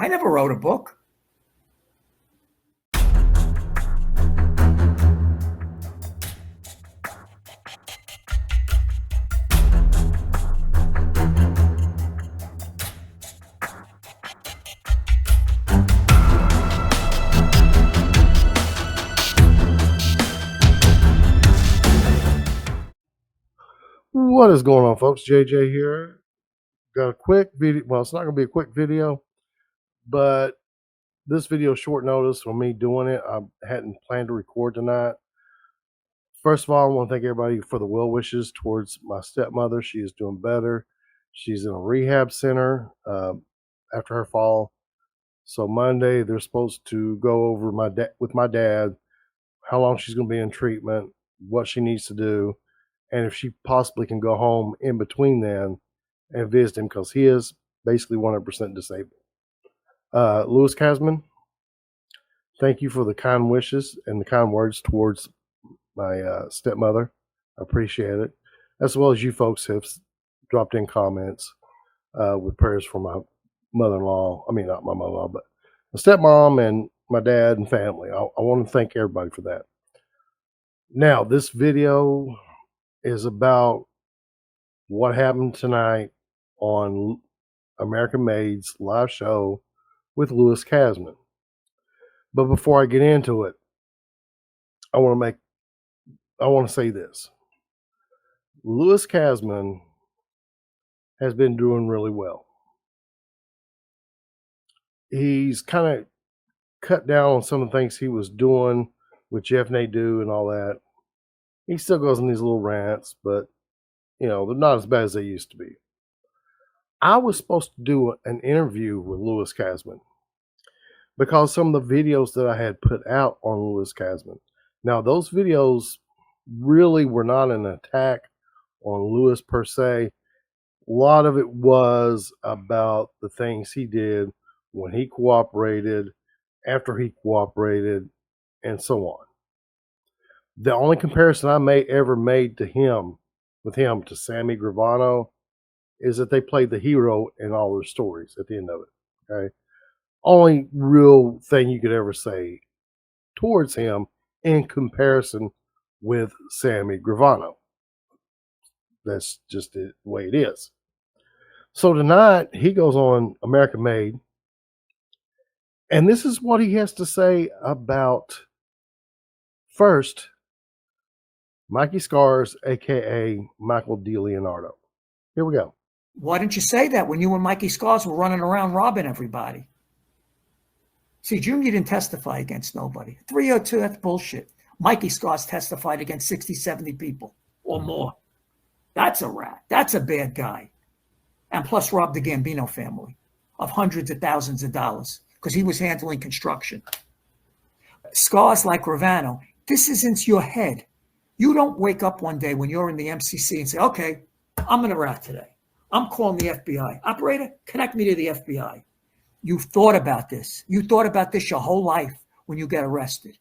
I never wrote a book. What is going on, folks? JJ here. Got a quick video. Well, it's not going to be a quick video, but this video is short notice for me doing it. I hadn't planned to record tonight. First of all, I want to thank everybody for the well wishes towards my stepmother. She is doing better. She's in a rehab center after her fall. So Monday, they're supposed to go over with my dad how long she's going to be in treatment, what she needs to do, and if she possibly can go home in between then and visit him, because he is basically 100% disabled. Lewis Kasman, thank you for the kind wishes and the kind words towards my stepmother. I appreciate it. As well as you folks have dropped in comments with prayers for my mother-in-law. I mean, not my mother-in-law, but my stepmom and my dad and family. I want to thank everybody for that. Now, this video is about what happened tonight on American Made's live show with Lewis Kasman. But before I get into it, I want to say this. Lewis Kasman has been doing really well. He's kind of cut down on some of the things he was doing with Jeff Nadeau and all that. He still goes in these little rants, but, you know, they're not as bad as they used to be. I was supposed to do an interview with Lewis Kasman because some of the videos that I had put out on Lewis Kasman. Now, those videos really were not an attack on Lewis per se. A lot of it was about the things he did when he cooperated, after he cooperated, and so on. The only comparison I ever made to him, to Sammy Gravano, is that they played the hero in all their stories at the end of it. Okay, only real thing you could ever say towards him in comparison with Sammy Gravano. That's just the way it is. So tonight he goes on American Made, and this is what he has to say about, first, Mikey Scars, a.k.a. Michael DeLeonardo. Here we go. Why didn't you say that when you and Mikey Scars were running around robbing everybody? See, Junior didn't testify against nobody. 302, that's bullshit. Mikey Scars testified against 60, 70 people or more. That's a rat. That's a bad guy. And plus robbed the Gambino family of hundreds of thousands of dollars because he was handling construction. Scars like Ravano, this isn't your head. You don't wake up one day when you're in the MCC and say, okay, I'm going to rat today. I'm calling the FBI. Operator, connect me to the FBI. You've thought about this. You thought about this your whole life when you get arrested.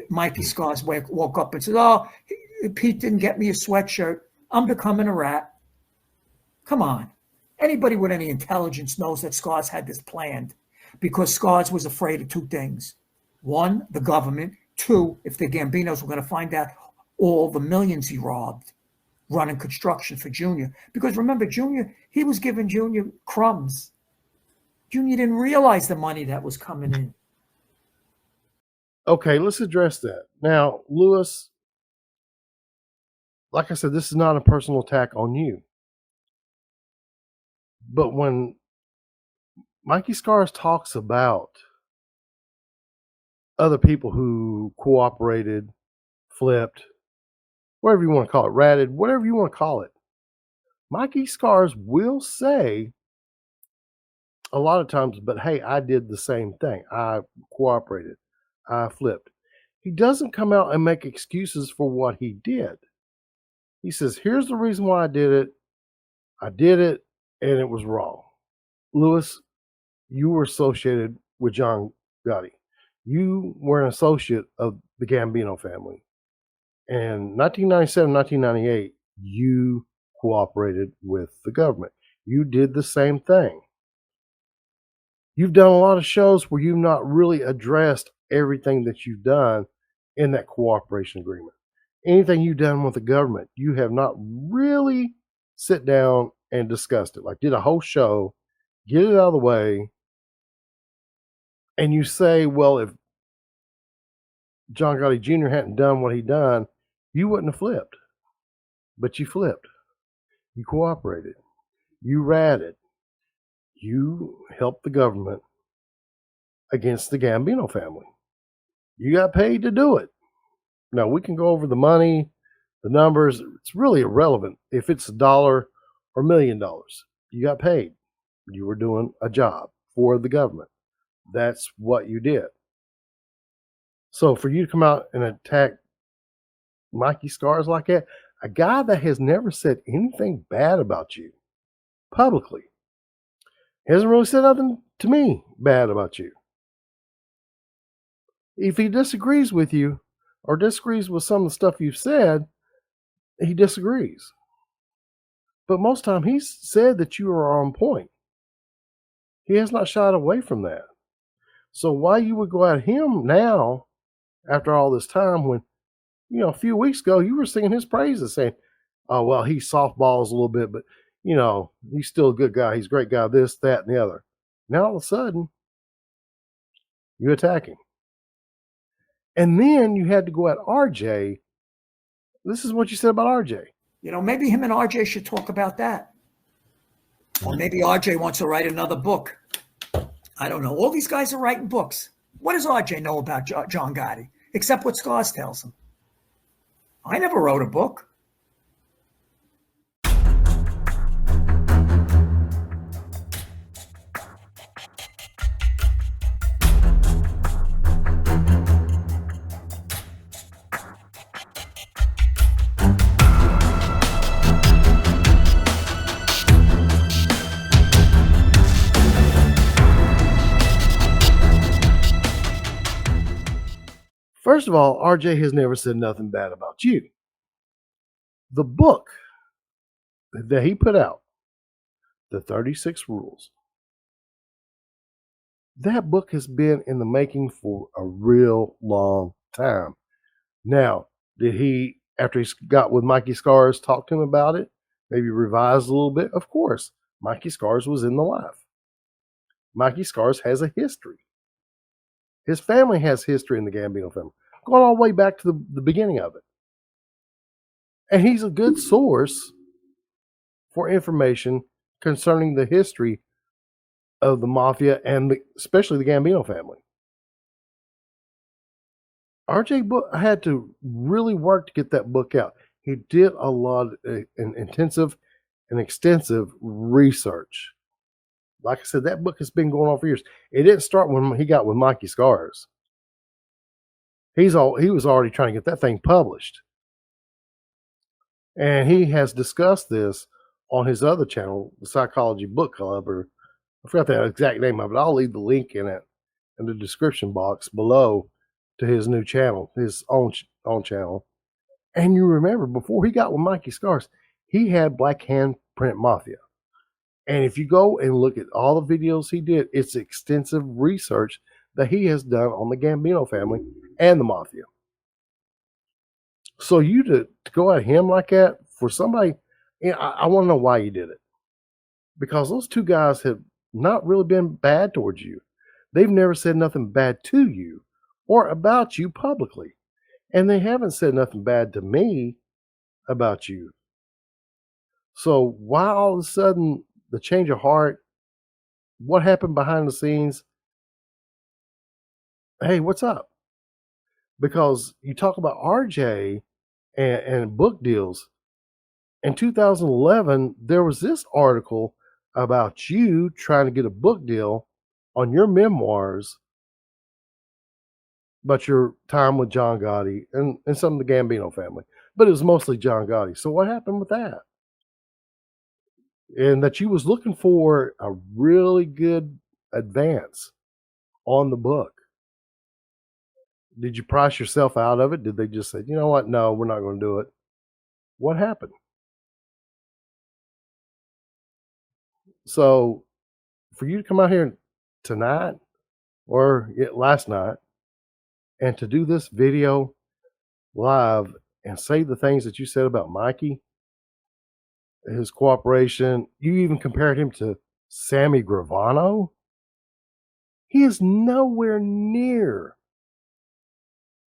Mikey Scars woke up and said, oh, Pete didn't get me a sweatshirt. I'm becoming a rat. Come on. Anybody with any intelligence knows that Scars had this planned because Scars was afraid of two things. One, the government. Two, if the Gambinos were going to find out all the millions he robbed running construction for Junior. Because remember, Junior, he was giving Junior crumbs. Junior didn't realize the money that was coming in. Okay, let's address that. Now, Lewis, like I said, this is not a personal attack on you. But when Mikey Scars talks about other people who cooperated, flipped, whatever you want to call it, ratted, whatever you want to call it, Mikey Scars will say a lot of times, but hey, I did the same thing. I cooperated. I flipped. He doesn't come out and make excuses for what he did. He says, here's the reason why I did it. I did it, and it was wrong. Lewis, you were associated with John Gotti. You were an associate of the Gambino family. And 1997, 1998, you cooperated with the government. You did the same thing. You've done a lot of shows where you've not really addressed everything that you've done in that cooperation agreement. Anything you've done with the government, you have not really sit down and discussed it. Like, did a whole show, get it out of the way, and you say, well, if John Gotti Jr. hadn't done what he done, you wouldn't have flipped. But you flipped. You cooperated. You ratted. You helped the government against the Gambino family. You got paid to do it. Now, we can go over the money, the numbers. It's really irrelevant if it's $1 or $1 million. You got paid. You were doing a job for the government. That's what you did. So for you to come out and attack Mikey Scars like that, a guy that has never said anything bad about you publicly, hasn't really said nothing to me bad about you. If he disagrees with you or disagrees with some of the stuff you've said, he disagrees. But most time he's said that you are on point. He has not shied away from that. So why you would go at him now after all this time when, a few weeks ago you were singing his praises saying, oh, well, he softballs a little bit, but, he's still a good guy. He's a great guy, this, that, and the other. Now all of a sudden, you attack him. And then you had to go at RJ. This is what you said about RJ. Maybe him and RJ should talk about that. Or maybe RJ wants to write another book. I don't know. All these guys are writing books. What does RJ know about John Gotti, except what Scars tells him? I never wrote a book. First of all, RJ has never said nothing bad about you. The book that he put out, the 36 Rules, that book has been in the making for a real long time. Now, did he, after he got with Mikey Scars, talk to him about it? Maybe revised a little bit? Of course. Mikey Scars was in the life. Mikey Scars has a history. His family has history in the Gambino family, going all the way back to the beginning of it. And he's a good source for information concerning the history of the Mafia and especially the Gambino family. RJ had to really work to get that book out. He did a lot of intensive and extensive research. Like I said, that book has been going on for years. It didn't start when he got with Mikey Scars. He was already trying to get that thing published. And he has discussed this on his other channel, the Psychology Book Club, or I forgot the exact name of it. I'll leave the link in the description box below to his new channel, his own channel. And you remember, before he got with Mikey Scars, he had Black Handprint Mafia. And if you go and look at all the videos he did, it's extensive research that he has done on the Gambino family and the Mafia. So you to go at him like that for somebody, I want to know why you did it. Because those two guys have not really been bad towards you. They've never said nothing bad to you or about you publicly. And they haven't said nothing bad to me about you. So why all of a sudden the change of heart? What happened behind the scenes? Hey, what's up? Because you talk about RJ and book deals. In 2011, there was this article about you trying to get a book deal on your memoirs about your time with John Gotti and some of the Gambino family. But it was mostly John Gotti. So what happened with that? And that you was looking for a really good advance on the book. Did you price yourself out of it? Did they just say, you know what? No, we're not going to do it. What happened? So for you to come out here tonight or last night and to do this video live and say the things that you said about Mikey, his cooperation, you even compared him to Sammy Gravano. He is nowhere near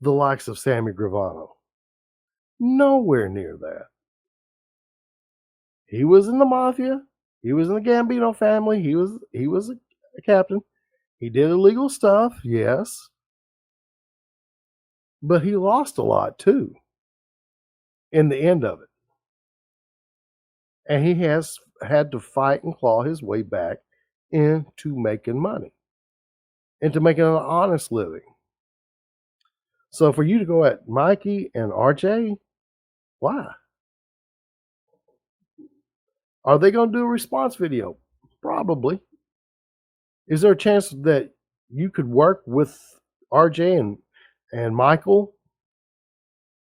the likes of Sammy Gravano. Nowhere near that. He was in the Mafia. He was in the Gambino family. He was a captain. He did illegal stuff, yes. But he lost a lot too in the end of it. And he has had to fight and claw his way back into making money, into making an honest living. So for you to go at Mikey and RJ, why? Are they going to do a response video? Probably. Is there a chance that you could work with RJ and Michael?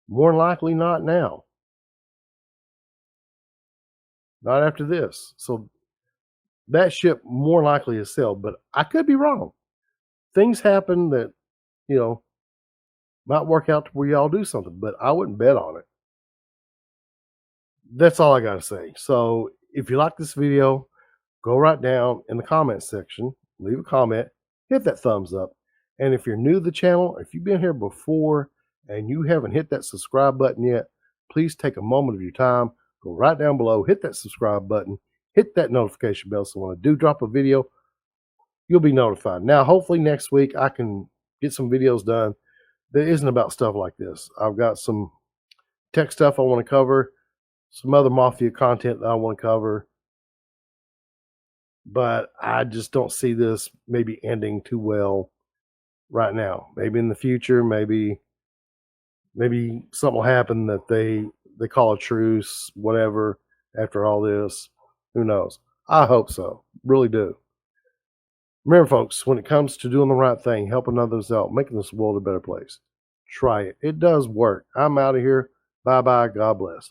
More than likely not now. Not after this. So that ship more likely has sailed, but I could be wrong. Things happen that, might work out to where y'all do something, but I wouldn't bet on it. That's all I got to say. So if you like this video, go right down in the comments section, leave a comment, hit that thumbs up. And if you're new to the channel, if you've been here before and you haven't hit that subscribe button yet, please take a moment of your time, go right down below, hit that subscribe button, hit that notification bell so when I do drop a video, you'll be notified. Now, hopefully next week I can get some videos done that isn't about stuff like this. I've got some tech stuff I want to cover, some other Mafia content that I want to cover, but I just don't see this maybe ending too well right now. Maybe in the future, maybe something will happen that they call a truce, whatever, after all this. Who knows? I hope so. Really do. Remember, folks, when it comes to doing the right thing, helping others out, making this world a better place, try it. It does work. I'm out of here. Bye-bye. God bless.